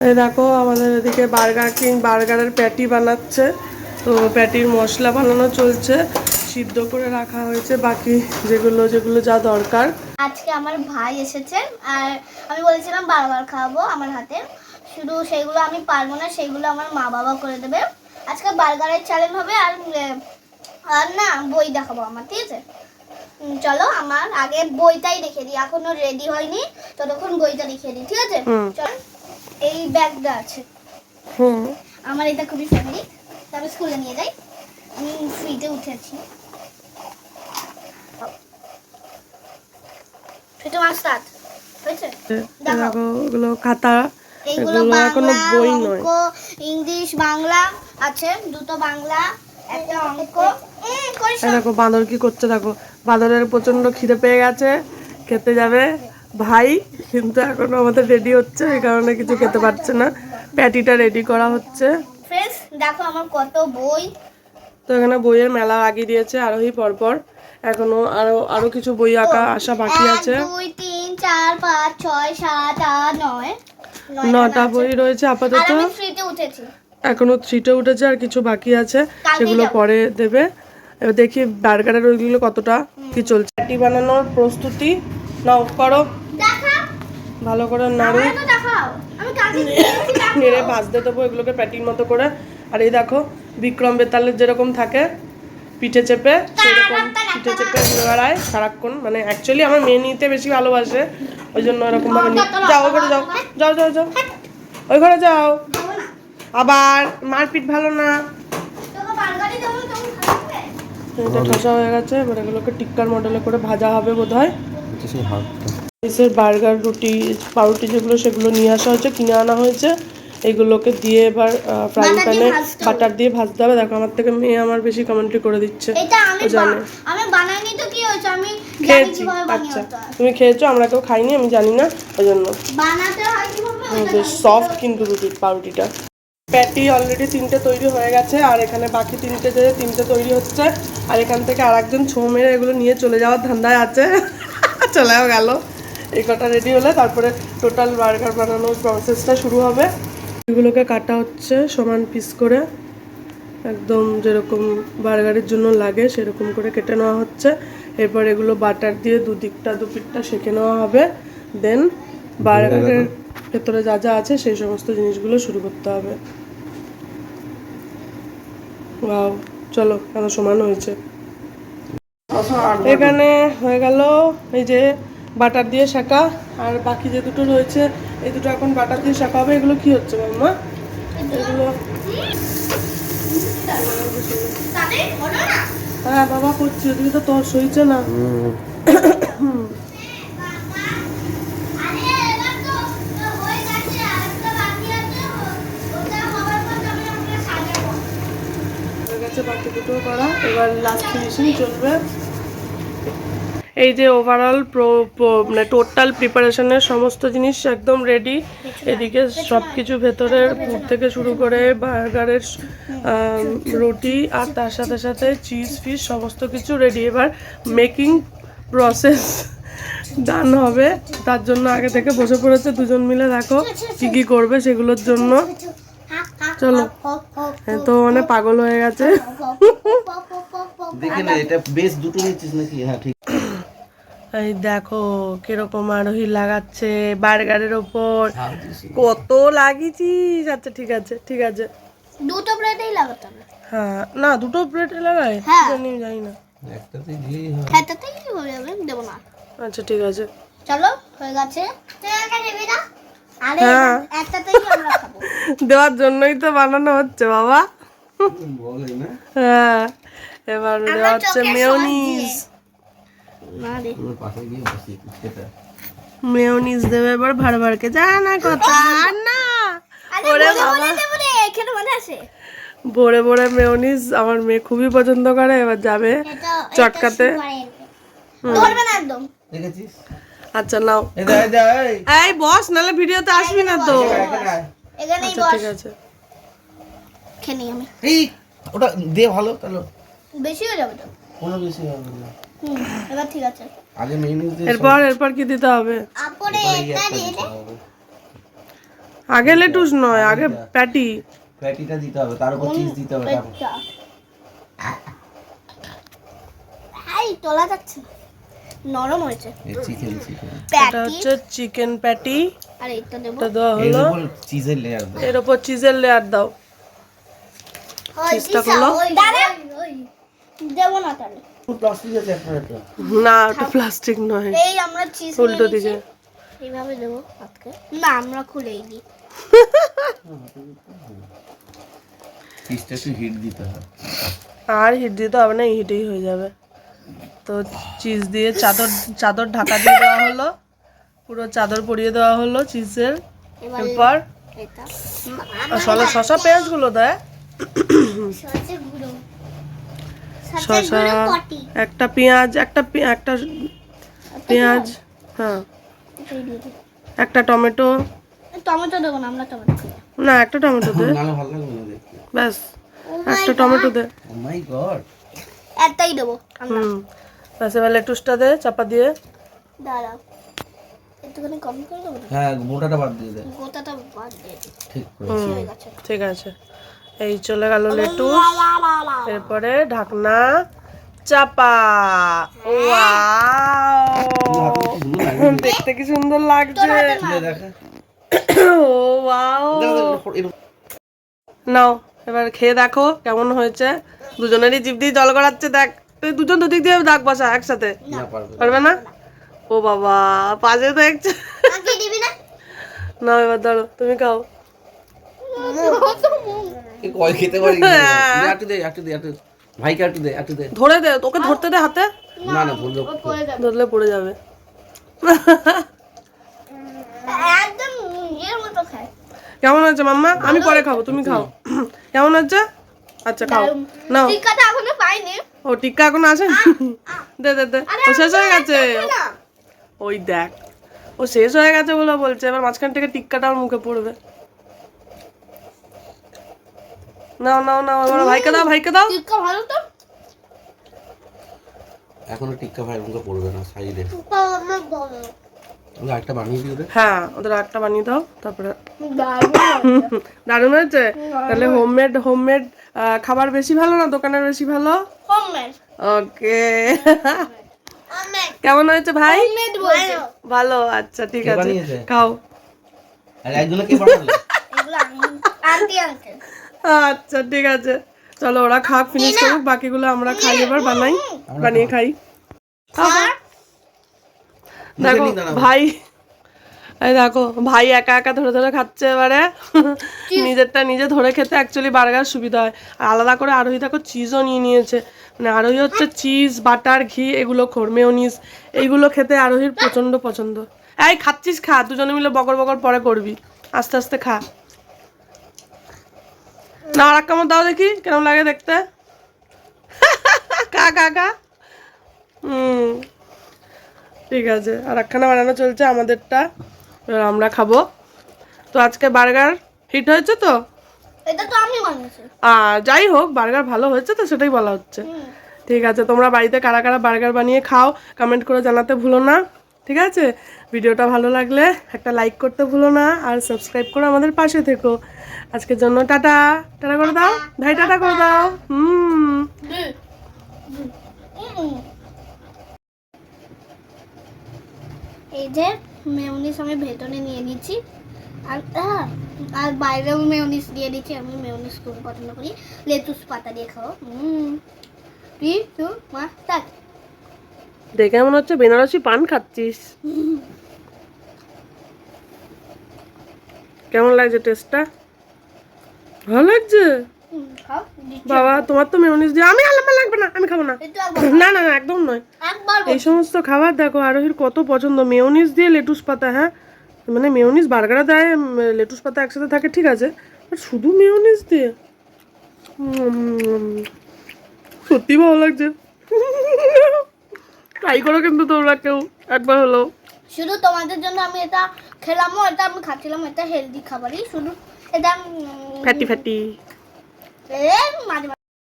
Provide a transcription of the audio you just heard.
এই দেখো আমাদের এদিকে বার্গার কিং বার্গারের প্যাটি বানাচ্ছে। তো প্যাটির মশলা বানানো চলছে, সিদ্ধ করে রাখা হয়েছে বাকি যেগুলো যেগুলো যা দরকার। আজকে আমার ভাই এসেছে আর আমি বলেছিলাম বার্গার খাবো আমার হাতে, শুধু সেগুলো আমি পারবো না, সেগুলো আমার মা বাবা করে দেবে। আজকে বার্গারের চ্যালেঞ্জ হবে আর না বই দেখাবো আমার, ঠিক আছে? চলো আমার আগে বইটাই দেখে দিই, এখনো রেডি হয়নি, ততক্ষণ বইটা দেখিয়ে দিই, ঠিক আছে? চল, এই ব্যাগটা আছে আমার, এটা খুবই ফেভারিট, তবে স্কুলে নিয়ে যাই। আমি ফ্রিতে উঠেছি, ফ্রিতে মাস স্টার্ট হয়েছে। দেখো এগুলো খাতা, এগুলো এখনো বই নয়, ইংলিশ বাংলা আছে, দুটো বাংলা একটা অঙ্ক। দেখো বাঁদর কি করছে, দেখো বাঁদরের প্রচন্ড খিদে পেয়ে গেছে, খেতে যাবে ভাই, কিন্তু এখনো আমাদের রেডি হচ্ছে, এই কারণে কিছু খেতে পারছে না। প্যাটিটা রেডি করা হচ্ছে। ফ্রেন্ডস দেখো আমার কত বই। তো এখানে বইয়ের মেলা লাগিয়ে দিয়েছে আরোহী পরপর, এখনো আরো কিছু বই আসা বাকি আছে। 2 3 4 5 6 7 8 9 9টা বই রয়েছে আপাতত, আমি ফ্রিতে উঠেছি, এখনো 3টে উঠেছে আর কিছু বাকি আছে, সেগুলো পরে দেবে। এবার দেখি বার্গারের ওইগুলো কতটা কি চলছে। প্যাটি বানানোর প্রস্তুতি নাও, করো, ভালো করে নাড়ু নেড়ে ভাজতে দেবো এগুলোকে প্যাটির মতো করে। আর এই দেখো বিক্রম বেতালের যেরকম থাকে পিঠে চেপে, সেরকম পিঠে চেপে ঘুরে বেড়ায় সারাক্ষণ, মানে অ্যাকচুয়ালি আমার মেয়ে নিতে বেশি ভালোবাসে, ওই জন্য এরকম ভাবে যাও ওই ঘরে যাও, যাও যাও যাও ওই ঘরে যাও, আবার মারপিট ভালো না। এটা ঠসা হয়ে গেছে, এবার এগুলোকে টিক্কার মডেলে করে ভাজা হবে বোধহয়। বার্গার রুটি পাউরুটি যেগুলো সেগুলো নিয়ে আসা হয়েছে, কিনে আনা হয়েছে, এগুলোকে দিয়ে এবার ফ্রাইং প্যানে বাটার দিয়ে ভাজতে হবে। দেখো আমার থেকে মেয়ে আমার বেশি কমেন্ট্রি করে দিচ্ছে, ও জানে। আমি বানাইনি তো কি হয়েছে, আমি খেয়েছি, আচ্ছা তুমি খেয়েছো, আমরা কেউ খাইনি, আমি জানি না, ওই জন্য। বানাতে হয় কিভাবে, বেশ সফট কিন্তু পাউরুটিটা। প্যাটি অলরেডি 3টে তৈরি হয়ে গেছে, আর এখানে বাকি 3টে তৈরি হচ্ছে, আর এখান থেকে আরেকজন ছো মেরে এগুলো নিয়ে চলে যাওয়ার ধান্দায় আছে, চলেও গেল। এই কটা রেডি হলে তারপরে টোটাল বার্গার বানানোর প্রসেসটা শুরু হবে। এগুলোকে কাটা হচ্ছে সমান পিস করে, একদম যেরকম বার্গারের জন্য লাগে সেরকম করে কেটে নেওয়া হচ্ছে। এরপর এগুলো বাটার দিয়ে দুপিঠটা সেঁকে নেওয়া হবে, দেন বার্গারের ভেতরে যা যা আছে সেই সমস্ত জিনিসগুলো শুরু করতে হবে। ওয়াও, চলো এত সমান হয়েছে। এখানে হয়ে গেল এই যে বাটার দিয়ে শাঁকা, আর বাকি যে দুটো রয়েছে এই দুটো এখন বাটার দিয়ে শাঁকা হবে। এগুলো কি হচ্ছে মাম্মা? এগুলো হ্যাঁ বাবা করছি, ওদিকে তো তোর সইছে না। বাকি দুটো করা, এবার লাস্ট ফিনিশিং চলবে। এই যে ওভারঅল মানে টোটাল প্রিপারেশনের সমস্ত জিনিস একদম রেডি। এদিকে সব কিছু ভেতরের পুর থেকে শুরু করে বার্গারের রুটি আর তার সাথে সাথে চিজ ফিশ সমস্ত কিছু রেডি। এবার মেকিং প্রসেস ডান হবে, তার জন্য আগে থেকে বসে পড়েছে দুজন মিলে, দেখো কি কি করবে সেগুলোর জন্য। চলো, তো মানে পাগল হয়ে গেছে। দেখে না এটা বেশ দুটো নিচ্ছিস নাকি? হ্যাঁ ঠিক। এই দেখো কিরকম আরোহী লাগাচ্ছে বার্গারের ওপর, কত লাগিয়েছিস। আচ্ছা ঠিক আছে ঠিক আছে, দুটো ব্রেডেই লাগাতে হবে। হ্যাঁ না দুটো ব্রেডে লাগায়, জানি জানি না, একটাতেই দিলেই হয়। একটাতেই হয়ে যাবে, দেব না। আচ্ছা ঠিক আছে, চলো হয়ে গেছে। আরে একটাতেই আমরা খাবো, দেওয়ার জন্যই তো বানানো হচ্ছে বাবা। বলে না। হ্যাঁ এবার দেওয়া হচ্ছে মেয়োনিজ। মেয়োনিজ দেবে এবার ভাড়কে, জানা কথা না। ওরে বাবা, ভরে ভরে মেয়োনিজ আমার মেয়ে খুবই পছন্দ করে, এবার যাবে চটকাতে। ধরবে না একদম, দেখেছিস? আচ্ছা নাও, এই বস, নালে ভিডিওতে আসবি না তো। এখানেই আচ্ছা বস, ঠিক আছে, খেয়ে নিই আমি। এই ওটা দে ভালো, তাহলে বেশি হয়ে যাবে তো। কোনো বেশি হবে না। এবার ঠিক আছে। আগে মেইনিজ দে, এরপর কি দিতে হবে? আপরে এটা দিয়ে দে। আগে লেটুস নয়, আগে প্যাটি। প্যাটিটা দিতে হবে, তার উপর চিজ দিতে হবে তারপর। এটা এই তোলা যাচ্ছে না। নরম হয়েছে চিকেন এটা প্যাটি। হচ্ছে চিকেন প্যাটি, আর এটা দেবো। এটা দেওয়া এর হলো, উপর চিজের লেয়ার দাও। এর উপর চিজের লেয়ার দাও। চিজটা করলো দেবো না তাহলে। প্লাস্টিক আছে একটা। না, ওটা প্লাস্টিক নয়, এই আমরা চিজ উল্টো দিকে। এইভাবে দেবো আজকে না, আমরা খুলেই দিই। চিজটা একটু হিট দিতে হবে। আর হিট দিতে হবে না, হিটেই হয়ে যাবে। তো চিজ দিয়ে চাদর চাদর ঢাকা দিয়ে দেওয়া হলো, পুরো চাদর পরিয়ে দেওয়া হলো চিজের। এবার এরপর এটা শসা পেঁয়াজ গুলো দেয়, সরষে গুঁড়ো, শসা, একটা পেঁয়াজ, একটা পেঁয়াজ, হ্যাঁ, এটাই দিয়ে দিই। একটা টমেটো, টমেটো দেবো না, আমরা টমেটো খাই। না একটা টমেটো দে, নালে ভালো লাগবে না দেখতে। ব্যাস একটা টমেটো দে। ও মাই গড। একটাই দেবো আমরা। ব্যাস এবার লেটুসটা দে চাপা দিয়ে। দাঁড়াও, একটুখানি কম করে দেবো না, হ্যাঁ, মোটাটা বাদ দিয়ে দে। গোটাটা বাদ দিয়ে দিই। ঠিক করে। হয়ে গেছে। ঠিক আছে, এই চলে গেল লেটুস। এরপরে ঢাকনা চাপা। ওয়াও, দেখতে কি সুন্দর লাগছে। তুলে দেখা। ও ওয়াও, এরকম নাও এবার খেয়ে দেখো কেমন হয়েছে। দুজনেরই জিভ দিয়ে জল গড়াচ্ছে, দেখ তুই দুজন দুদিক দিয়ে দাগ বসা একসাথে, না পারবে। পারবে না? ও বাবা, পাশে দেখছে। আগে দিবি না? নাও এবার ধরো, তুমি খাও। এ কয় খেতে পারি না। একটু দে, একটু দে, একটু। ভাইকে একটু দে, একটু দে। ধরে দে, তোকে ধরতে দে হাতে, না না, বললো। পড়ে যাবে ধরলে পড়ে যাবে। একদম এর মতো খায়। কেমন হয়েছে মাম্মা? আমি পরে খাবো, তুমি খাও। কেমন হচ্ছে? আচ্ছা খাও, নাও। টিক্কাটা এখনো পাইনি। ও টিক্কা এখন আসেনি? দে দে দে, ও শেষ হয়ে গেছে। না, ওই দেখ, ও শেষ হয়ে গেছে বলে বলছে, এবার মাঝখান থেকে টিক্কাটা ওর মুখে পড়বে। নাও নাও নাও, এবার ভাইকে দাও, ভাইকে দাও। টিক্কা ভালো তো? এখনো টিক্কা ভাই মুখে পড়বে না, সাইডে। টিক্কা অনেক ভালো। ওগুলো একটা বানিয়ে দিও রে। হ্যাঁ, ওদের একটা বানিয়ে দাও, তারপরে। দারুণ। দারুণ হয়েছে। তাহলে হোমমেড হোমমেড খাবার বেশি ভালো না দোকানের বেশি ভালো? হোমমেড। ওকে। হোমমেড। কেমন হয়েছে ভাই? হোমমেড বলছে। ভালো, আচ্ছা ঠিক কে আছে, বানিয়েছে? খাও। আর একজনে কে বানালো? এগুলো আন্টি আঙ্কেল। আচ্ছা ঠিক আছে, চলো ওরা খাক, ফিনিশ করুক, বাকিগুলো আমরা খাই, এবার বানাই, বানিয়ে খাই। দেখো মুখে নিয়ে দাঁড়াও। ভাই, এই দেখো ভাই একা একা ধরে ধরে খাচ্ছে এবারে। নিজেরটা নিজে ধরে খেতে অ্যাকচুয়ালি বার্গার সুবিধা হয়। আর আলাদা করে আরোহী দেখো চিজও নিয়ে নিয়েছে, মানে আরোহী হচ্ছে চিজ, বাটার, ঘি এগুলো খোর, মেয়োনিজ এইগুলো খেতে আরোহীর প্রচন্ড পছন্দ। এই খাচ্ছিস খা, দুজনে মিলে বকর বকর পরে করবি, আস্তে আস্তে খা। না আর এক কামড় দাও দেখি কেমন লাগে দেখতে। খা খা খা। ঠিক আছে, আর একখানা বানানো চলছে আমাদেরটা, এবার আমরা খাবো। তো আজকে বার্গার হিট হয়েছে তো, এটা তো আমি বানিয়েছি। আর যাই হোক বার্গার ভালো হয়েছে তো সেটাই বলা হচ্ছে। ঠিক আছে, তোমরা বাড়িতে কারা কারা বার্গার বানিয়ে খাও কমেন্ট করে জানাতে ভুলো না। ঠিক আছে, ভিডিওটা ভালো লাগলে একটা লাইক করতে ভুলো না, আর সাবস্ক্রাইব করে আমাদের পাশে থেকো। আজকের জন্য টাটা, টাটা করে দাও ভাই, টাটা করে দাও। এই যে মেয়োনিজ আমি ভেতরে নিয়ে নিচ্ছি, আর আর বাইরেও মেয়োনিজ দিয়ে দিচ্ছি। আমি মেয়োনিজ খুব পছন্দ করি, লেটুস পাতা দিয়ে খাও। 3, 2, 1 স্টার্ট। দেখে মনে হচ্ছে বেনারসি পান খাচ্ছিস। কেমন লাগছে টেস্টটা? ভালো লাগছে খাও বাবা, তোমার তো মেয়োনিজ দিয়ে, আমি আলাদা লাগবে না, আমি খাবো না। একটু একবার না না না, একদম নয়। একবার এই সমস্ত খাবার দেখো আরোহীর কত পছন্দ, মেয়োনিজ দিয়ে লেটুস পাতা। হ্যাঁ, মানে মেয়োনিজ বার্গারে দেয়, লেটুস পাতা একসাথে থাকে ঠিক আছে, আর শুধু মেয়োনিজ দিয়ে সত্যি ভালো লাগছে। ট্রাই করো কিন্তু তোমরা কেউ একবার হলো। শুধু তোমাদের জন্য আমি এটা খেলামও, এটা আমি খাচ্ছিলাম, এটা হেলদি খাবারই, শুধু এটা ফ্যাটি ফ্যাটি মাঝে মাঝে